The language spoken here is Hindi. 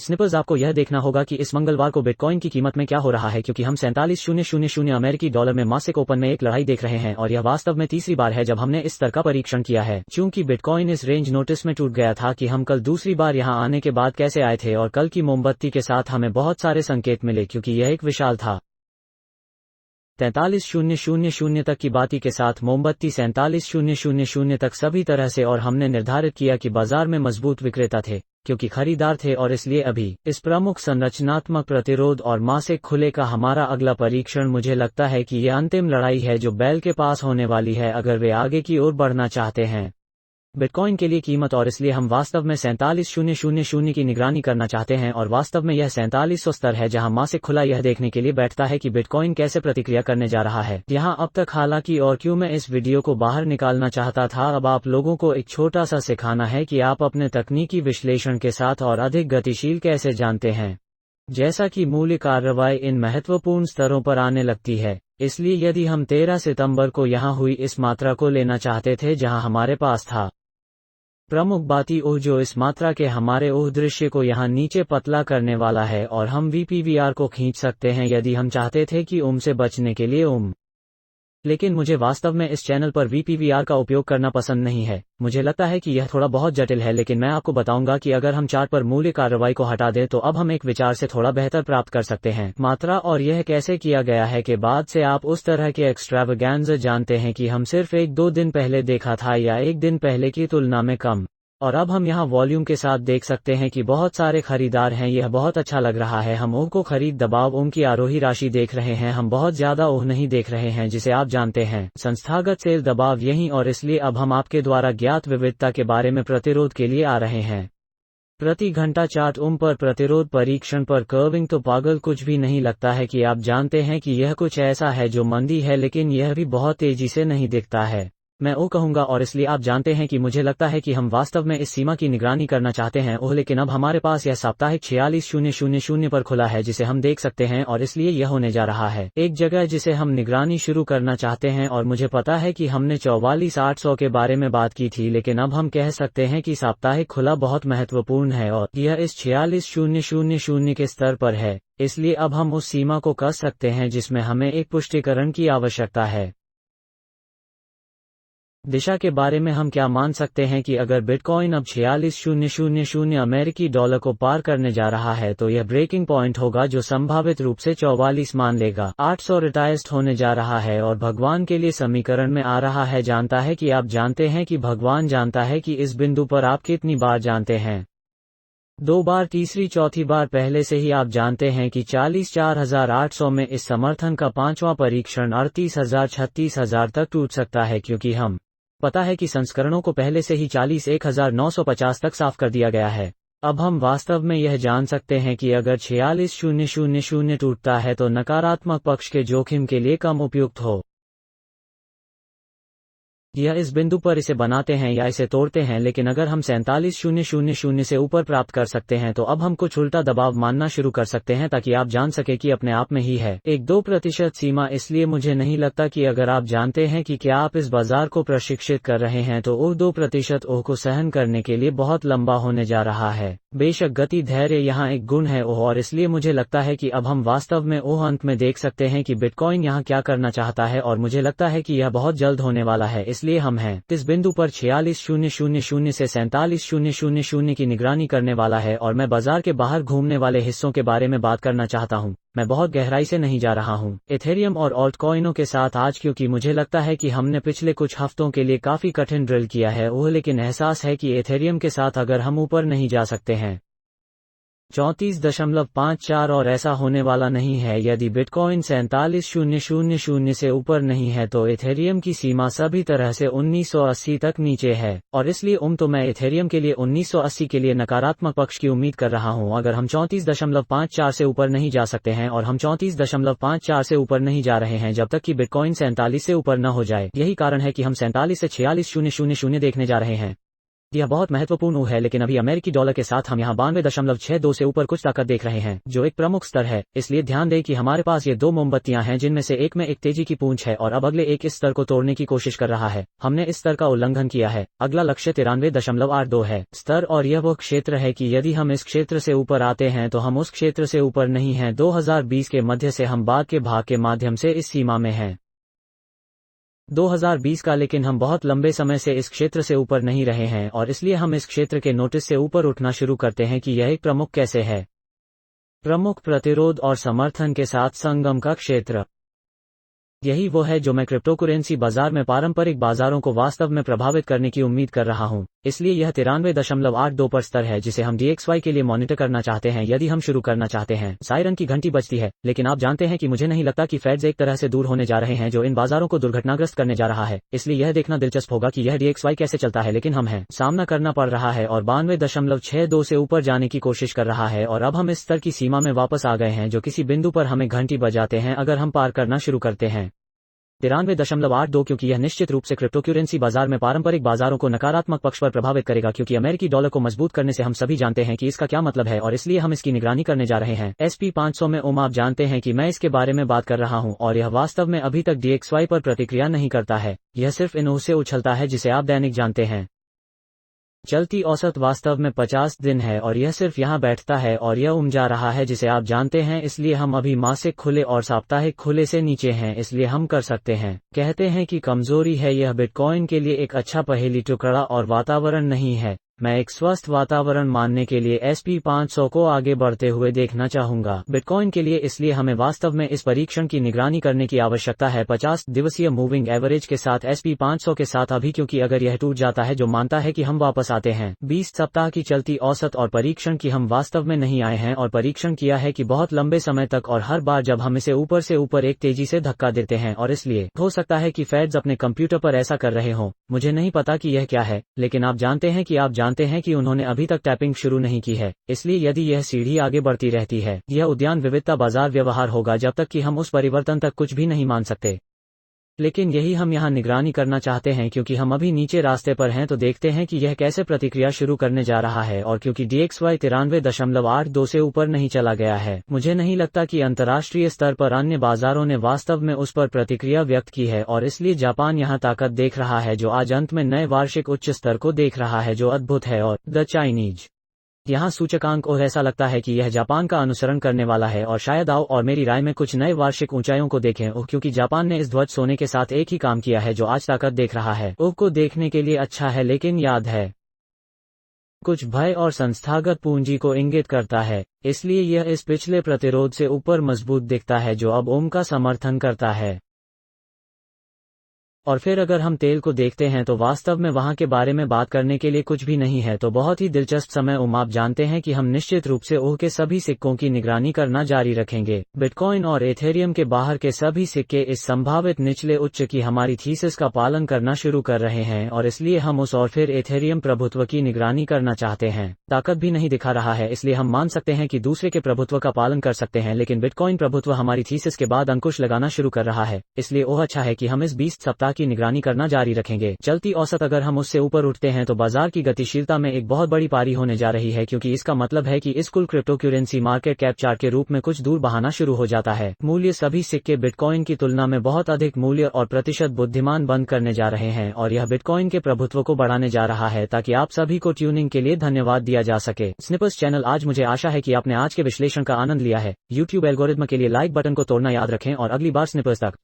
स्निपर्स, आपको यह देखना होगा कि इस मंगलवार को बिटकॉइन की कीमत में क्या हो रहा है, क्योंकि हम 47,000 अमेरिकी डॉलर में मासिक ओपन में एक लड़ाई देख रहे हैं और यह वास्तव में तीसरी बार है जब हमने इस स्तर का परीक्षण किया है। चूंकि बिटकॉइन इस रेंज नोटिस में टूट गया था कि हम कल दूसरी बार यहां आने के बाद कैसे आए थे, और कल की मोमबत्ती के साथ हमें बहुत सारे संकेत मिले क्योंकि यह एक विशाल था। 43,000 तक की बाती के साथ मोमबत्ती 47,000 तक सभी तरह से, और हमने निर्धारित किया कि बाजार में मजबूत विक्रेता थे क्योंकि खरीदार थे, और इसलिए अभी इस प्रमुख संरचनात्मक प्रतिरोध और मासिक खुले का हमारा अगला परीक्षण, मुझे लगता है कि यह अंतिम लड़ाई है जो बेल के पास होने वाली है अगर वे आगे की ओर बढ़ना चाहते हैं बिटकॉइन के लिए कीमत, और इसलिए हम वास्तव में 47,000 की निगरानी करना चाहते हैं, और वास्तव में यह 4700 स्तर है जहां मासिक खुला यह देखने के लिए बैठता है कि बिटकॉइन कैसे प्रतिक्रिया करने जा रहा है यहां अब तक। हालांकि और क्यों मैं इस वीडियो को बाहर निकालना चाहता था, अब आप लोगों को एक छोटा सा सिखाना है कि आप अपने तकनीकी विश्लेषण के साथ और अधिक गतिशील कैसे जानते हैं जैसा कि मूल्य कार्रवाई इन महत्वपूर्ण स्तरों पर आने लगती है। इसलिए यदि हम 13 सितंबर को यहां हुई इस मात्रा को लेना चाहते थे जहां हमारे पास था प्रमुख बाती ओह, जो इस मात्रा के हमारे ओह दृश्य को यहां नीचे पतला करने वाला है, और हम VPVR को खींच सकते हैं यदि हम चाहते थे कि से बचने के लिए लेकिन मुझे वास्तव में इस चैनल पर VPVR का उपयोग करना पसंद नहीं है। मुझे लगता है कि यह थोड़ा बहुत जटिल है, लेकिन मैं आपको बताऊंगा कि अगर हम चार्ट पर मूल्य कार्रवाई को हटा दें तो अब हम एक विचार से थोड़ा बेहतर प्राप्त कर सकते हैं मात्रा, और यह कैसे किया गया है के बाद से आप उस तरह के एक्स्ट्रावेगेंजा जानते हैं कि हम सिर्फ 1-2 दिन पहले देखा था या एक दिन पहले की तुलना में कम। और अब हम यहाँ वॉल्यूम के साथ देख सकते हैं कि बहुत सारे खरीदार हैं, यह बहुत अच्छा लग रहा है। हम ओह को खरीद दबाव की आरोही राशि देख रहे हैं, हम बहुत ज्यादा ओह नहीं देख रहे हैं जिसे आप जानते हैं संस्थागत सेल दबाव यहीं, और इसलिए अब हम आपके द्वारा ज्ञात विविधता के बारे में प्रतिरोध के लिए आ रहे हैं। प्रति घंटा चार्ट पर प्रतिरोध परीक्षण पर कर्विंग तो पागल कुछ भी नहीं लगता है कि आप जानते हैं कि यह कुछ ऐसा है जो मंदी है, लेकिन यह भी बहुत तेजी से नहीं दिखता है। मैं ओह कहूंगा, और इसलिए आप जानते हैं कि मुझे लगता है कि हम वास्तव में इस सीमा की निगरानी करना चाहते हैं ओह, लेकिन अब हमारे पास यह साप्ताहिक 46,000 पर खुला है जिसे हम देख सकते हैं, और इसलिए यह होने जा रहा है एक जगह जिसे हम निगरानी शुरू करना चाहते हैं। और मुझे पता है कि हमने 44,800 के बारे में बात की थी, लेकिन अब हम कह सकते हैं कि साप्ताहिक खुला बहुत महत्वपूर्ण है और यह इस 46,000 के स्तर पर है। इसलिए अब हम उस सीमा को कस सकते हैं जिसमें हमें एक पुष्टिकरण की आवश्यकता है। दिशा के बारे में हम क्या मान सकते हैं कि अगर बिटकॉइन अब 46,000 अमेरिकी डॉलर को पार करने जा रहा है तो यह ब्रेकिंग पॉइंट होगा जो संभावित रूप से 44 मान लेगा। 800 रिटायर्ड होने जा रहा है और भगवान के लिए समीकरण में आ रहा है, जानता है कि आप जानते हैं कि भगवान जानता है कि इस बिंदु पर आप कितनी बार जानते हैं, 2 बार, तीसरी, चौथी बार। पहले से ही आप जानते हैं कि 44,800 में इस समर्थन का 5वां परीक्षण 38,000 36,000 तक टूट सकता है, क्योंकि हम पता है कि संस्करणों को पहले से ही 41,950 तक साफ कर दिया गया है। अब हम वास्तव में यह जान सकते हैं कि अगर 46,000 टूटता है तो नकारात्मक पक्ष के जोखिम के लिए कम उपयुक्त हो। यह इस बिंदु पर इसे बनाते हैं या इसे तोड़ते हैं, लेकिन अगर हम 47,000 से ऊपर प्राप्त कर सकते हैं तो अब हम कुछ उल्टा दबाव मानना शुरू कर सकते हैं ताकि आप जान सके कि अपने आप में ही है एक 2% सीमा। इसलिए मुझे नहीं लगता कि अगर आप जानते हैं कि क्या आप इस बाजार को प्रशिक्षित कर रहे हैं तो ओह 2% ओह को सहन करने के लिए बहुत लंबा होने जा रहा है। बेशक गति धैर्य यहाँ एक गुण है ओह, और इसलिए मुझे लगता है कि अब हम वास्तव में ओह अंत में देख सकते हैं कि बिटकॉइन यहाँ क्या करना चाहता है, और मुझे लगता है कि यह बहुत जल्द होने वाला है। इसलिए हम हैं इस बिंदु पर 46,000 से 47,000 की निगरानी करने वाला है, और मैं बाजार के बाहर घूमने वाले हिस्सों के बारे में बात करना चाहता हूं। मैं बहुत गहराई से नहीं जा रहा हूं इथेरियम और ऑल्टकॉइनों के साथ आज, क्योंकि मुझे लगता है कि हमने पिछले कुछ हफ्तों के लिए काफी कठिन ड्रिल किया है ओह, लेकिन एहसास है कि इथेरियम के साथ अगर हम ऊपर नहीं जा सकते हैं 34.54, और ऐसा होने वाला नहीं है यदि बिटकॉइन 47,000 से ऊपर नहीं है तो इथेरियम की सीमा सभी तरह से 1980 तक नीचे है, और इसलिए तो मैं इथेरियम के लिए 1980 के लिए नकारात्मक पक्ष की उम्मीद कर रहा हूं। अगर हम 34.54 से ऊपर नहीं जा सकते हैं, और हम 34.54 से ऊपर नहीं जा रहे हैं जब तक कि बिटकॉइन 47 से ऊपर न हो जाए। यही कारण है कि हम 47 से 46,000 देखने जा रहे हैं। यह बहुत महत्वपूर्ण ऊह है, लेकिन अभी अमेरिकी डॉलर के साथ हम यहाँ 92.62 से ऊपर कुछ ताकत देख रहे हैं, जो एक प्रमुख स्तर है। इसलिए ध्यान दें कि हमारे पास ये दो मोमबत्तियां हैं, जिनमें से एक में एक तेजी की पूंछ है और अब अगले एक इस स्तर को तोड़ने की कोशिश कर रहा है। हमने इस स्तर का उल्लंघन किया है। अगला लक्ष्य 93.82 है स्तर, और यह वो क्षेत्र है कि यदि हम इस क्षेत्र से ऊपर आते हैं तो हम उस क्षेत्र से ऊपर नहीं हैं। 2020 के मध्य से हम बाद के भाग के माध्यम से इस सीमा में हैं 2020 का, लेकिन हम बहुत लंबे समय से इस क्षेत्र से ऊपर नहीं रहे हैं और इसलिए हम इस क्षेत्र के नोटिस से ऊपर उठना शुरू करते हैं कि यह एक प्रमुख कैसे है। प्रमुख प्रतिरोध और समर्थन के साथ संगम का क्षेत्र, यही वो है जो मैं क्रिप्टोकरेंसी बाजार में पारंपरिक बाजारों को वास्तव में प्रभावित करने की उम्मीद कर रहा हूं। इसलिए यह 93.82 पर स्तर है जिसे हम DXY के लिए मॉनिटर करना चाहते हैं यदि हम शुरू करना चाहते हैं। सायरन की घंटी बजती है, लेकिन आप जानते हैं कि मुझे नहीं लगता कि फेड्स एक तरह से दूर होने जा रहे हैं जो इन बाजारों को दुर्घटनाग्रस्त करने जा रहा है। इसलिए यह देखना दिलचस्प होगा कि यह DXY कैसे चलता है, लेकिन हम हैं सामना करना पड़ रहा है और 92.62 से ऊपर जाने की कोशिश कर रहा है और अब हम इस स्तर की सीमा में वापस आ गए हैं जो किसी बिंदु पर हमें घंटी बजाते हैं अगर हम पार करना शुरू करते हैं 93.82, क्योंकि यह निश्चित रूप से क्रिप्टोकरेंसी बाजार में पारंपरिक बाजारों को नकारात्मक पक्ष पर प्रभावित करेगा, क्योंकि अमेरिकी डॉलर को मजबूत करने से हम सभी जानते हैं कि इसका क्या मतलब है और इसलिए हम इसकी निगरानी करने जा रहे हैं। SP 500 में आप जानते हैं कि मैं इसके बारे में बात कर रहा हूं और यह वास्तव में अभी तक DXY पर प्रतिक्रिया नहीं करता है। यह सिर्फ इन से उछलता है जिसे आप दैनिक जानते हैं। चलती औसत वास्तव में 50 दिन है और यह सिर्फ यहाँ बैठता है और यह जा रहा है जिसे आप जानते हैं। इसलिए हम अभी मासिक खुले और साप्ताहिक खुले से नीचे हैं, इसलिए हम कर सकते हैं कहते हैं कि कमजोरी है। यह बिटकॉइन के लिए एक अच्छा पहेली टुकड़ा और वातावरण नहीं है। मैं एक स्वस्थ वातावरण मानने के लिए SP 500 को आगे बढ़ते हुए देखना चाहूंगा बिटकॉइन के लिए। इसलिए हमें वास्तव में इस परीक्षण की निगरानी करने की आवश्यकता है 50 दिवसीय मूविंग एवरेज के साथ SP 500 के साथ अभी, क्योंकि अगर यह टूट जाता है जो मानता है कि हम वापस आते हैं 20 सप्ताह की चलती औसत और परीक्षण की हम वास्तव में नहीं आए हैं और परीक्षण किया है कि बहुत लंबे समय तक और हर बार जब हम इसे ऊपर से ऊपर एक तेजी से धक्का देते हैं। और इसलिए हो सकता है कि फेड्स अपने कंप्यूटर पर ऐसा कर रहे हों, मुझे नहीं पता कि यह क्या है, लेकिन आप जानते हैं कि आप जानते हैं कि उन्होंने अभी तक टैपिंग शुरू नहीं की है। इसलिए यदि यह सीढ़ी आगे बढ़ती रहती है, यह उद्यान विविधता बाजार व्यवहार होगा जब तक कि हम उस परिवर्तन तक कुछ भी नहीं मान सकते। लेकिन यही हम यहाँ निगरानी करना चाहते हैं, क्योंकि हम अभी नीचे रास्ते पर हैं तो देखते हैं कि यह कैसे प्रतिक्रिया शुरू करने जा रहा है। और क्योंकि DXY 93.82 से ऊपर नहीं चला गया है, मुझे नहीं लगता कि अंतर्राष्ट्रीय स्तर पर अन्य बाजारों ने वास्तव में उस पर प्रतिक्रिया व्यक्त की है और इसलिए जापान यहाँ ताकत देख रहा है जो आज अंत में नए वार्षिक उच्च स्तर को देख रहा है जो अद्भुत है। और द चाइनीज यहाँ सूचकांक ऐसा लगता है कि यह जापान का अनुसरण करने वाला है और शायद आओ और मेरी राय में कुछ नए वार्षिक ऊंचाइयों को देखें क्योंकि जापान ने इस ध्वज सोने के साथ एक ही काम किया है जो आज ताकत देख रहा है। को देखने के लिए अच्छा है, लेकिन याद है कुछ भय और संस्थागत पूंजी को इंगित करता है, इसलिए यह इस पिछले प्रतिरोध से ऊपर मजबूत दिखता है जो अब का समर्थन करता है। और फिर अगर हम तेल को देखते हैं तो वास्तव में वहां के बारे में बात करने के लिए कुछ भी नहीं है। तो बहुत ही दिलचस्प समय आप जानते हैं कि हम निश्चित रूप से के सभी सिक्कों की निगरानी करना जारी रखेंगे। बिटकॉइन और एथेरियम के बाहर के सभी सिक्के इस संभावित निचले उच्च की हमारी थीसिस का पालन करना शुरू कर रहे हैं और इसलिए हम और फिर एथेरियम प्रभुत्व की निगरानी करना चाहते हैं। ताकत भी नहीं दिखा रहा है, इसलिए हम मान सकते हैं कि दूसरे के प्रभुत्व का पालन कर सकते हैं, लेकिन बिटकॉइन प्रभुत्व हमारी थीसिस के बाद अंकुश लगाना शुरू कर रहा है। इसलिए अच्छा है कि हम इस 20 सप्ताह की निगरानी करना जारी रखेंगे। चलती औसत अगर हम उससे ऊपर उठते हैं तो बाजार की गतिशीलता में एक बहुत बड़ी पारी होने जा रही है, क्योंकि इसका मतलब है कि इस कुल क्रिप्टोकरेंसी मार्केट कैप चार्ट के रूप में कुछ दूर बहाना शुरू हो जाता है। मूल्य सभी सिक्के बिटकॉइन की तुलना में बहुत अधिक मूल्य और प्रतिशत बुद्धिमान बंद करने जा रहे हैं और यह बिटकॉइन के प्रभुत्व को बढ़ाने जा रहा है। ताकि आप सभी को ट्यूनिंग के लिए धन्यवाद दिया जा सके। स्निपर्स चैनल आज मुझे आशा है कि आपने आज के विश्लेषण का आनंद लिया है। YouTube एल्गोरिथ्म के लिए लाइक बटन को तोड़ना याद रखें और अगली बार स्निपर्स तक।